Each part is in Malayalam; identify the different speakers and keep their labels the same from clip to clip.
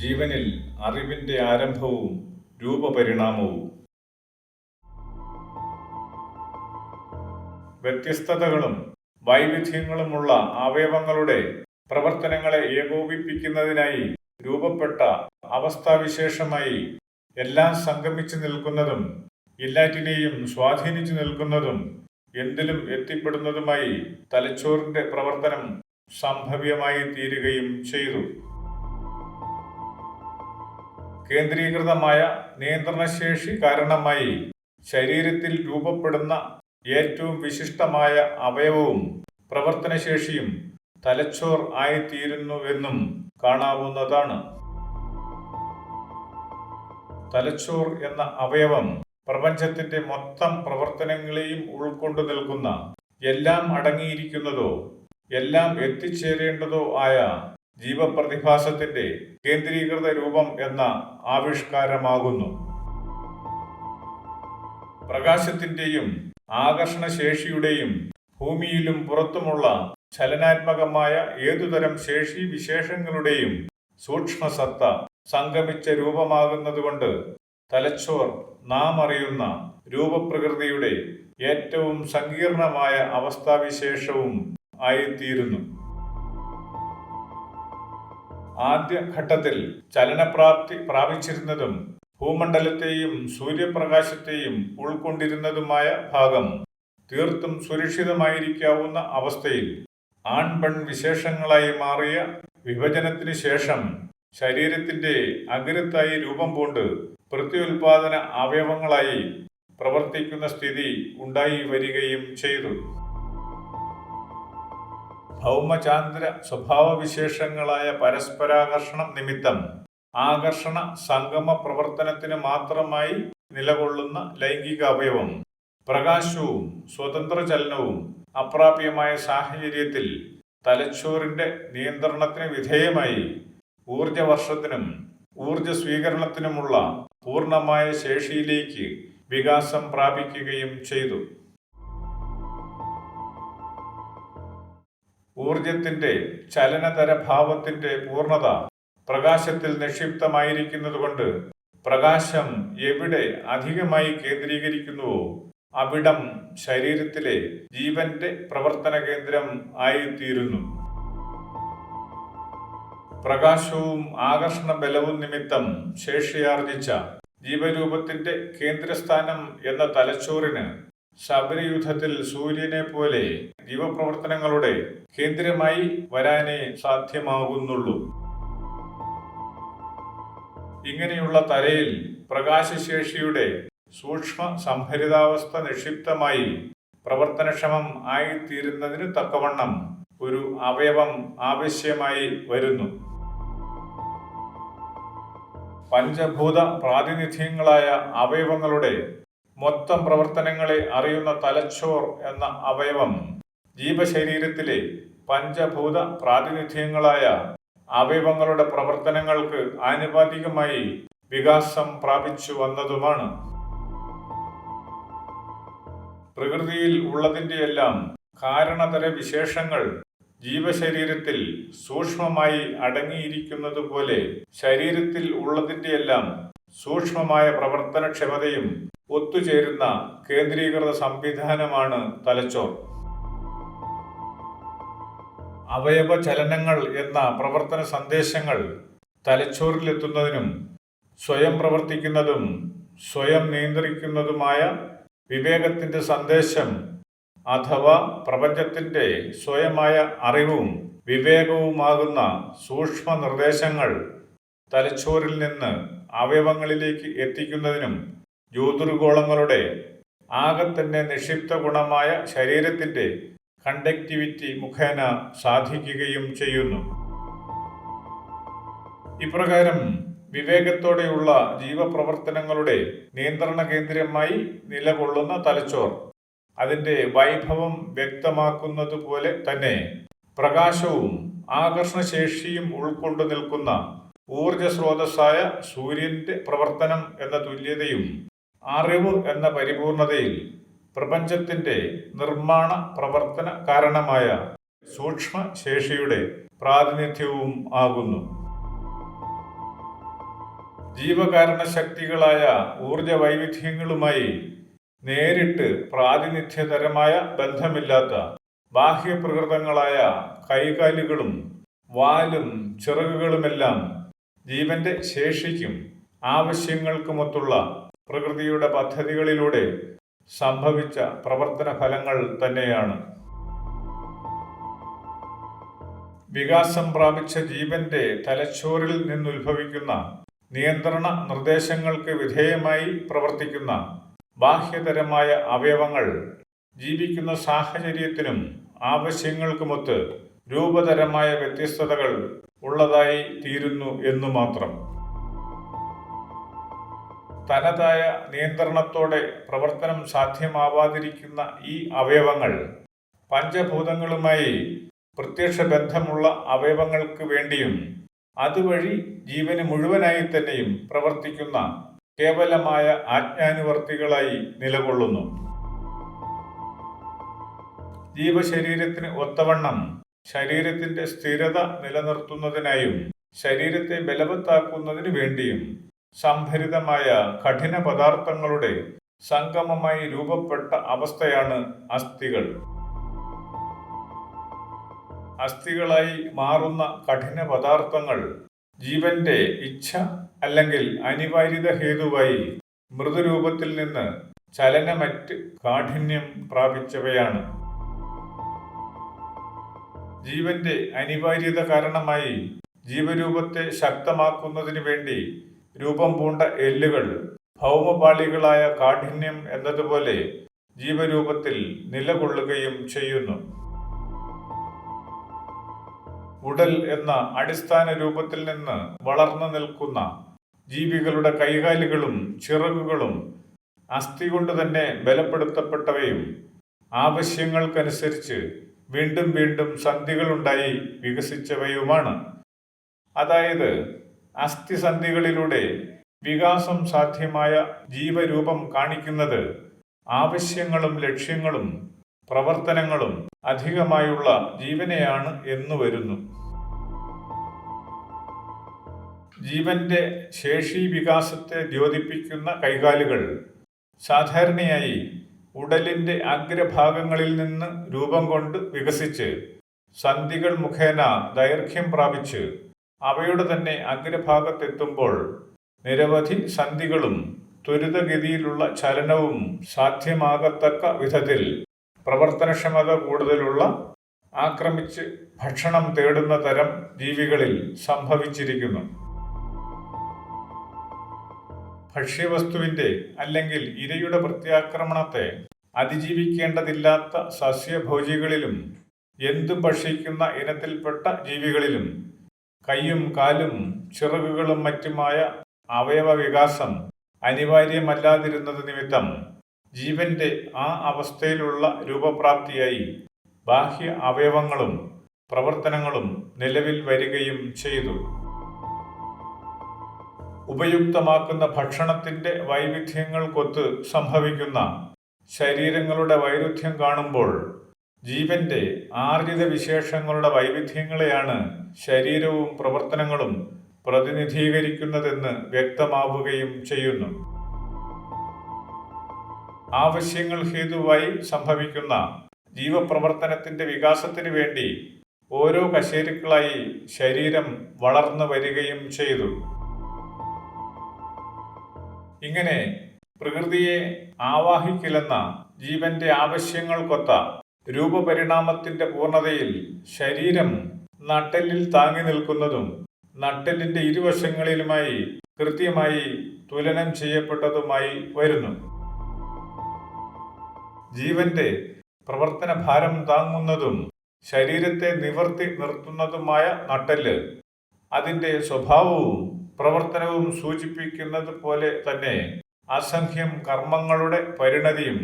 Speaker 1: ജീവനിൽ അറിവിന്റെ ആരംഭവും രൂപപരിണാമവും. വ്യത്യസ്തതകളും വൈവിധ്യങ്ങളുമുള്ള അവയവങ്ങളുടെ പ്രവർത്തനങ്ങളെ ഏകോപിപ്പിക്കുന്നതിനായി രൂപപ്പെട്ട അവസ്ഥാവിശേഷമായി എല്ലാം സംഗമിച്ചു നിൽക്കുന്നതും എല്ലാറ്റിനെയും സ്വാധീനിച്ചു നിൽക്കുന്നതും എന്തിലും എത്തിപ്പെടുന്നതുമായി തലച്ചോറിന്റെ പ്രവർത്തനം സംഭവ്യമായി തീരുകയും ചെയ്തു. കേന്ദ്രീകൃതമായ നിയന്ത്രണശേഷി കാരണമായി ശരീരത്തിൽ രൂപപ്പെടുന്ന ഏറ്റവും വിശിഷ്ടമായ അവയവവും പ്രവർത്തനശേഷിയും തലച്ചോർ ആയിത്തീരുന്നുവെന്നും കാണാവുന്നതാണ്. തലച്ചോർ എന്ന അവയവം പ്രപഞ്ചത്തിന്റെ മൊത്തം പ്രവർത്തനങ്ങളെയും ഉൾക്കൊണ്ടു നിൽക്കുന്ന, എല്ലാം അടങ്ങിയിരിക്കുന്നതോ എല്ലാം എത്തിച്ചേരേണ്ടതോ ആയ ജീവപ്രതിഭാസത്തിന്റെ കേന്ദ്രീകൃത രൂപം എന്ന ആവിഷ്കാരമാകുന്നു. പ്രകാശത്തിന്റെയും ആകർഷണശേഷിയുടെയും ഭൂമിയിലും പുറത്തുമുള്ള ചലനാത്മകമായ ഏതുതരം ശേഷി വിശേഷങ്ങളുടെയും സൂക്ഷ്മസത്ത സംഗമിച്ച രൂപമാകുന്നതുകൊണ്ട് തലച്ചോർ നാം അറിയുന്ന രൂപപ്രകൃതിയുടെ ഏറ്റവും സങ്കീർണമായ അവസ്ഥാവിശേഷവും ആയിത്തീരുന്നു. ആദ്യഘട്ടത്തിൽ ചലനപ്രാപ്തി പ്രാപിച്ചിരുന്നതും ഭൂമണ്ഡലത്തെയും സൂര്യപ്രകാശത്തെയും ഉൾക്കൊണ്ടിരുന്നതുമായ ഭാഗം തീർത്തും സുരക്ഷിതമായിരിക്കാവുന്ന അവസ്ഥയിൽ ആൺപെൺ വിശേഷങ്ങളായി മാറിയ വിഭജനത്തിനു ശേഷം ശരീരത്തിന്റെ അഗ്രത്തായി രൂപം പൂണ്ട് പ്രത്യുൽപാദന അവയവങ്ങളായി പ്രവർത്തിക്കുന്ന സ്ഥിതി ഉണ്ടായി വരികയും ചെയ്തു. ഭൗമചാന്ദ്ര സ്വഭാവവിശേഷങ്ങളായ പരസ്പരാകർഷണം നിമിത്തം ആകർഷണ സംഗമ പ്രവർത്തനത്തിന് മാത്രമായി നിലകൊള്ളുന്ന ലൈംഗിക അവയവം പ്രകാശവും സ്വതന്ത്ര ചലനവും അപ്രാപ്യമായ സാഹചര്യത്തിൽ തലച്ചോറിന്റെ നിയന്ത്രണത്തിന് വിധേയമായി ഊർജവർഷത്തിനും ഊർജ സ്വീകരണത്തിനുമുള്ള പൂർണ്ണമായ ശേഷിയിലേക്ക് വികാസം പ്രാപിക്കുകയും ചെയ്തു. ഊർജത്തിന്റെ ചലനതരഭാവത്തിന്റെ പൂർണ്ണത പ്രകാശത്തിൽ നിക്ഷിപ്തമായിരിക്കുന്നതുകൊണ്ട് പ്രകാശം എവിടെ അധികമായി കേന്ദ്രീകരിക്കുന്നുവോ അവിടം ശരീരത്തിലെ ജീവന്റെ പ്രവർത്തന കേന്ദ്രം ആയിത്തീരുന്നു. പ്രകാശവും ആകർഷണ ബലവും നിമിത്തം ശേഷിയാർജിച്ച ജീവരൂപത്തിന്റെ കേന്ദ്രസ്ഥാനം എന്ന തലച്ചോറിന് ശബരിയുദ്ധത്തിൽ സൂര്യനെ പോലെ ജീവപ്രവർത്തനങ്ങളുടെ കേന്ദ്രമായി വരാനേ സാധ്യമാകുന്നുള്ളൂ. ഇങ്ങനെയുള്ള തലയിൽ പ്രകാശശേഷിയുടെ സൂക്ഷ്മ സംഭരിതാവസ്ഥ നിക്ഷിപ്തമായി പ്രവർത്തനക്ഷമം ആയിത്തീരുന്നതിന് തക്കവണ്ണം ഒരു അവയവം ആവശ്യമായി വരുന്നു. പഞ്ചഭൂത പ്രാതിനിധ്യങ്ങളായ അവയവങ്ങളുടെ മൊത്തം പ്രവർത്തനങ്ങളെ അറിയുന്ന തലച്ചോർ എന്ന അവയവം ജീവശരീരത്തിലെ പഞ്ചഭൂത പ്രാതിനിധ്യങ്ങളായ അവയവങ്ങളുടെ പ്രവർത്തനങ്ങൾക്ക് ആനുപാതികമായി വികാസം പ്രാപിച്ചു വന്നതുമാണ്. പ്രകൃതിയിൽ ഉള്ളതിൻ്റെയെല്ലാം കാരണതര വിശേഷങ്ങൾ ജീവശരീരത്തിൽ സൂക്ഷ്മമായി അടങ്ങിയിരിക്കുന്നതുപോലെ ശരീരത്തിൽ ഉള്ളതിൻ്റെയെല്ലാം സൂക്ഷ്മമായ പ്രവർത്തനക്ഷമതയും ഒത്തുചേരുന്ന കേന്ദ്രീകൃത സംവിധാനമാണ് തലച്ചോർ. അവയവ ചലനങ്ങൾ എന്ന പ്രവർത്തന സന്ദേശങ്ങൾ തലച്ചോറിലെത്തുന്നതിനും സ്വയം പ്രവർത്തിക്കുന്നതും സ്വയം നിയന്ത്രിക്കുന്നതുമായ വിവേകത്തിന്റെ സന്ദേശം അഥവാ പ്രപഞ്ചത്തിന്റെ സ്വയമായ അറിവും വിവേകവുമാകുന്ന സൂക്ഷ്മ നിർദ്ദേശങ്ങൾ തലച്ചോറിൽ നിന്ന് അവയവങ്ങളിലേക്ക് എത്തിക്കുന്നതിനും ജ്യോതിർഗോളങ്ങളുടെ ആകെ തന്നെ നിക്ഷിപ്ത ഗുണമായ ശരീരത്തിന്റെ കണ്ടക്ടിവിറ്റി മുഖേന സാധിക്കുകയും ചെയ്യുന്നു. ഇപ്രകാരം വിവേകത്തോടെയുള്ള ജീവപ്രവർത്തനങ്ങളുടെ നിയന്ത്രണ കേന്ദ്രമായി നിലകൊള്ളുന്ന തലച്ചോർ അതിന്റെ വൈഭവം വ്യക്തമാക്കുന്നതുപോലെ തന്നെ പ്രകാശവും ആകർഷണശേഷിയും ഉൾക്കൊണ്ടു നിൽക്കുന്ന ഊർജ സ്രോതസ്സായ സൂര്യന്റെ പ്രവർത്തനം എന്ന തുല്യതയും അറിവ് എന്ന പരിപൂർണതയിൽ പ്രപഞ്ചത്തിന്റെ നിർമ്മാണ പ്രവർത്തന കാരണമായ സൂക്ഷ്മ ശേഷിയുടെ പ്രാതിനിധ്യവും ആകുന്നു. ജീവകാരണ ശക്തികളായ ഊർജ വൈവിധ്യങ്ങളുമായി നേരിട്ട് പ്രാതിനിധ്യതരമായ ബന്ധമില്ലാത്ത ബാഹ്യപ്രകൃതങ്ങളായ കൈകാലുകളും വാലും ചിറകുകളുമെല്ലാം ജീവന്റെ ശേഷിക്കും ആവശ്യങ്ങൾക്കുമൊത്തുള്ള പ്രകൃതിയുടെ പദ്ധതികളിലൂടെ സംഭവിച്ച പ്രവർത്തന ഫലങ്ങൾ തന്നെയാണ്. വികാസം പ്രാപിച്ച ജീവന്റെ തലച്ചോറിൽ നിന്നുത്ഭവിക്കുന്ന നിയന്ത്രണ നിർദ്ദേശങ്ങൾക്ക് വിധേയമായി പ്രവർത്തിക്കുന്ന ബാഹ്യതരമായ അവയവങ്ങൾ ജീവിക്കുന്ന സാഹചര്യത്തിനും ആവശ്യങ്ങൾക്കുമൊത്ത് രൂപതരമായ വ്യത്യസ്തതകൾ ഉള്ളതായി തീരുന്നു എന്നു മാത്രം. തനതായ നിയന്ത്രണത്തോടെ പ്രവർത്തനം സാധ്യമാവാതിരിക്കുന്ന ഈ അവയവങ്ങൾ പഞ്ചഭൂതങ്ങളുമായി പ്രത്യക്ഷ ബന്ധമുള്ള അവയവങ്ങൾക്ക് വേണ്ടിയും അതുവഴി ജീവന് മുഴുവനായി തന്നെയും പ്രവർത്തിക്കുന്ന കേവലമായ ആജ്ഞാനുവർത്തികളായി നിലകൊള്ളുന്നു. ജീവശരീരത്തിന് ഒത്തവണ്ണം ശരീരത്തിന്റെ സ്ഥിരത നിലനിർത്തുന്നതിനായും ശരീരത്തെ ബലവത്താക്കുന്നതിനു വേണ്ടിയും സംഭരിതമായ കഠിന പദാർത്ഥങ്ങളുടെ സംഗമമായി രൂപപ്പെട്ട അവസ്ഥയാണ് അസ്ഥികൾ. അസ്ഥികളായി മാറുന്ന കഠിന പദാർത്ഥങ്ങൾ ജീവന്റെ ഇച്ഛ അല്ലെങ്കിൽ അനിവാര്യത ഹേതുവായി മൃദുരൂപത്തിൽ നിന്ന് ചലനമറ്റ് കാഠിന്യം പ്രാപിച്ചവയാണ്. ജീവന്റെ അനിവാര്യത കാരണമായി ജീവരൂപത്തെ ശക്തമാക്കുന്നതിന് വേണ്ടി രൂപം പൂണ്ട എല്ലുകൾ ഭൗമപാളികളായ കാഠിന്യം എന്നതുപോലെ ജീവരൂപത്തിൽ നിലകൊള്ളുകയും ചെയ്യുന്നു. ഉടൽ എന്ന അടിസ്ഥാന രൂപത്തിൽ നിന്ന് വളർന്നു നിൽക്കുന്ന ജീവികളുടെ കൈകാലുകളും ചിറകുകളും അസ്ഥി കൊണ്ട് തന്നെ ബലപ്പെടുത്തപ്പെട്ടവയും ആവശ്യങ്ങൾക്കനുസരിച്ച് വീണ്ടും വീണ്ടും സന്ധികളുണ്ടായി വികസിച്ചവയുമാണ്. അതായത് അസ്ഥിസന്ധികളിലൂടെ വികാസം സാധ്യമായ ജീവരൂപം കാണിക്കുന്നത് ആവശ്യങ്ങളും ലക്ഷ്യങ്ങളും പ്രവർത്തനങ്ങളും അധികമായുള്ള ജീവനെയാണ് എന്നു വരുന്നു. ജീവന്റെ ശേഷി വികാസത്തെ ദ്യോതിപ്പിക്കുന്ന കൈകാലുകൾ സാധാരണയായി ഉടലിന്റെ അഗ്രഭാഗങ്ങളിൽ നിന്ന് രൂപം കൊണ്ട് വികസിച്ച് സന്ധികൾ മുഖേന ദൈർഘ്യം പ്രാപിച്ച് അവയുടെ തന്നെ അഗ്രഭാഗത്തെത്തുമ്പോൾ നിരവധി സന്ധികളും ത്വരിതഗതിയിലുള്ള ചലനവും സാധ്യമാകത്തക്ക വിധത്തിൽ പ്രവർത്തനക്ഷമത കൂടുതലുള്ള ആക്രമിച്ച് ഭക്ഷണം തേടുന്ന തരം ജീവികളിൽ സംഭവിച്ചിരിക്കുന്നു. ഭക്ഷ്യവസ്തുവിന്റെ അല്ലെങ്കിൽ ഇരയുടെ പ്രത്യാക്രമണത്തെ അതിജീവിക്കേണ്ടതില്ലാത്ത സസ്യഭോജികളിലും എന്തും ഭക്ഷിക്കുന്ന ഇനത്തിൽപ്പെട്ട ജീവികളിലും കൈയും കാലും ചിറകുകളും മറ്റുമായ അവയവ വികാസം അനിവാര്യമല്ലാതിരുന്നത് നിമിത്തം ജീവന്റെ ആ അവസ്ഥയിലുള്ള രൂപപ്രാപ്തിയായി ബാഹ്യ അവയവങ്ങളും പ്രവർത്തനങ്ങളും നിലവിൽ വരികയും ചെയ്തു. ഉപയുക്തമാക്കുന്ന ഭക്ഷണത്തിന്റെ വൈവിധ്യങ്ങൾക്കൊത്ത് സംഭവിക്കുന്ന ശരീരങ്ങളുടെ വൈരുദ്ധ്യം കാണുമ്പോൾ ജീവന്റെ ആർജിത വിശേഷങ്ങളുടെ വൈവിധ്യങ്ങളെയാണ് ശരീരവും പ്രവർത്തനങ്ങളും പ്രതിനിധീകരിക്കുന്നതെന്ന് വ്യക്തമാവുകയും ചെയ്യുന്നു. ആവശ്യങ്ങൾ ഹേതുവായി സംഭവിക്കുന്ന ജീവപ്രവർത്തനത്തിന്റെ വികാസത്തിന് വേണ്ടി ഓരോ കശേരുക്കളായി ശരീരം വളർന്നു വരികയും ചെയ്തു. ഇങ്ങനെ പ്രകൃതിയെ ആവാഹിക്കില്ലെന്ന ജീവന്റെ ആവശ്യങ്ങൾക്കൊത്ത രൂപപരിണാമത്തിന്റെ പൂർണ്ണതയിൽ ശരീരം നട്ടെല്ലിൽ താങ്ങി നിൽക്കുന്നതും നട്ടെല്ലിന്റെ ഇരുവശങ്ങളിലുമായി കൃത്യമായി തുലനം ചെയ്യപ്പെട്ടതുമായി വരുന്നു. ജീവന്റെ പ്രവർത്തന ഭാരം താങ്ങുന്നതും ശരീരത്തെ നിവർത്തി നിർത്തുന്നതുമായ നട്ടെല്ല് അതിന്റെ സ്വഭാവവും പ്രവർത്തനവും സൂചിപ്പിക്കുന്നത് പോലെ തന്നെ അസംഖ്യം കർമ്മങ്ങളുടെ പരിണതിയും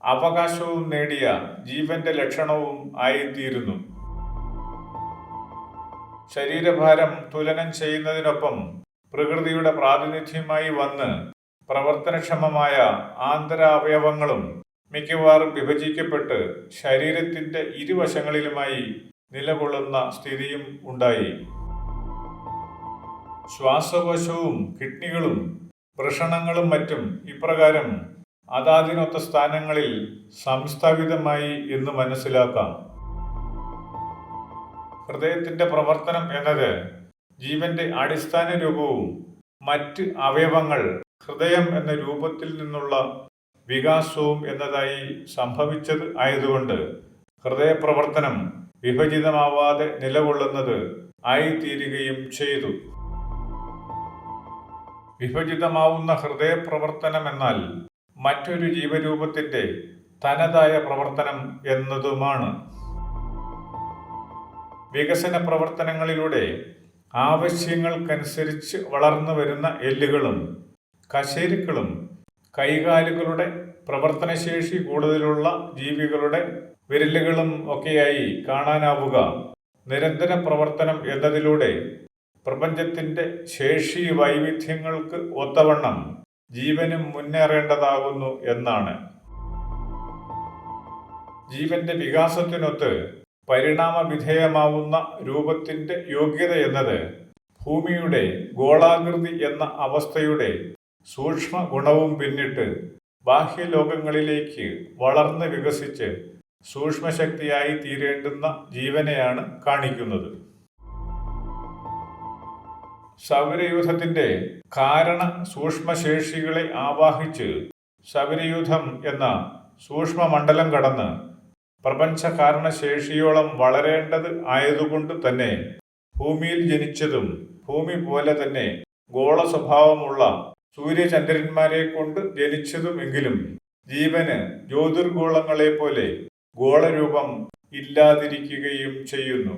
Speaker 1: അവകാശവും നേടിയ ജീവന്റെ ലക്ഷണവും ആയിത്തീരുന്നു. ശരീരഭാരം തുലനം ചെയ്യുന്നതിനൊപ്പം പ്രകൃതിയുടെ പ്രാതിനിധ്യമായി വന്ന് പ്രവർത്തനക്ഷമമായ ആന്തരാവയവങ്ങളും മിക്കവാറും വിഭജിക്കപ്പെട്ട് ശരീരത്തിന്റെ ഇരുവശങ്ങളിലുമായി നിലകൊള്ളുന്ന സ്ഥിതിയും ഉണ്ടായി. ശ്വാസകോശവും കിഡ്നികളും വൃഷണങ്ങളും മറ്റും ഇപ്രകാരം അതാതിനൊത്ത സ്ഥാനങ്ങളിൽ സംസ്ഥാപിതമായി എന്ന് മനസ്സിലാക്കാം. ഹൃദയത്തിന്റെ പ്രവർത്തനം എന്നത് ജീവന്റെ അടിസ്ഥാന രൂപവും മറ്റ് അവയവങ്ങൾ ഹൃദയം എന്ന രൂപത്തിൽ നിന്നുള്ള വികാസവും എന്നതായി സംഭവിച്ചത് ആയതുകൊണ്ട് ഹൃദയപ്രവർത്തനം വിഭജിതമാവാതെ നിലകൊള്ളുന്നത് ആയിത്തീരുകയും ചെയ്തു. വിഭജിതമാവുന്ന ഹൃദയപ്രവർത്തനം എന്നാൽ മറ്റൊരു ജീവരൂപത്തിന്റെ തനതായ പ്രവർത്തനം എന്നതുമാണ്. വികസന പ്രവർത്തനങ്ങളിലൂടെ ആവശ്യങ്ങൾക്കനുസരിച്ച് വളർന്നു വരുന്ന എല്ലുകളും കശേരുക്കളും കൈകാലുകളുടെ പ്രവർത്തനശേഷി കൂടുതലുള്ള ജീവികളുടെ വിരലുകളും ഒക്കെയായി കാണാനാവുക നിരന്തര പ്രവർത്തനം എന്നതിലൂടെ പ്രപഞ്ചത്തിന്റെ ശേഷി വൈവിധ്യങ്ങൾക്ക് ഒത്തവണ്ണം ജീവനും മുന്നേറേണ്ടതാകുന്നു എന്നാണ്. ജീവന്റെ വികാസത്തിനൊത്ത് പരിണാമ വിധേയമാവുന്ന രൂപത്തിന്റെ യോഗ്യത എന്നത് ഭൂമിയുടെ ഗോളാകൃതി എന്ന അവസ്ഥയുടെ സൂക്ഷ്മ ഗുണവും പിന്നിട്ട് ബാഹ്യലോകങ്ങളിലേക്ക് വളർന്ന് വികസിച്ച് സൂക്ഷ്മശക്തിയായി തീരേണ്ടുന്ന ജീവനെയാണ് കാണിക്കുന്നത്. സൗരയൂഥത്തിന്റെ കാരണ സൂക്ഷ്മശേഷികളെ ആവാഹിച്ച് സൗരയൂഥം എന്ന സൂക്ഷ്മമണ്ഡലം കടന്ന് പ്രപഞ്ച കാരണശേഷിയോളം വളരേണ്ടത് ആയതുകൊണ്ട് തന്നെ ഭൂമിയിൽ ജനിച്ചതും ഭൂമി പോലെ തന്നെ ഗോള സ്വഭാവമുള്ള സൂര്യചന്ദ്രന്മാരെ കൊണ്ട് ജനിച്ചതുമെങ്കിലും ജീവന് ജ്യോതിർഗോളങ്ങളെ പോലെ ഗോളരൂപം ഇല്ലാതിരിക്കുകയും ചെയ്യുന്നു.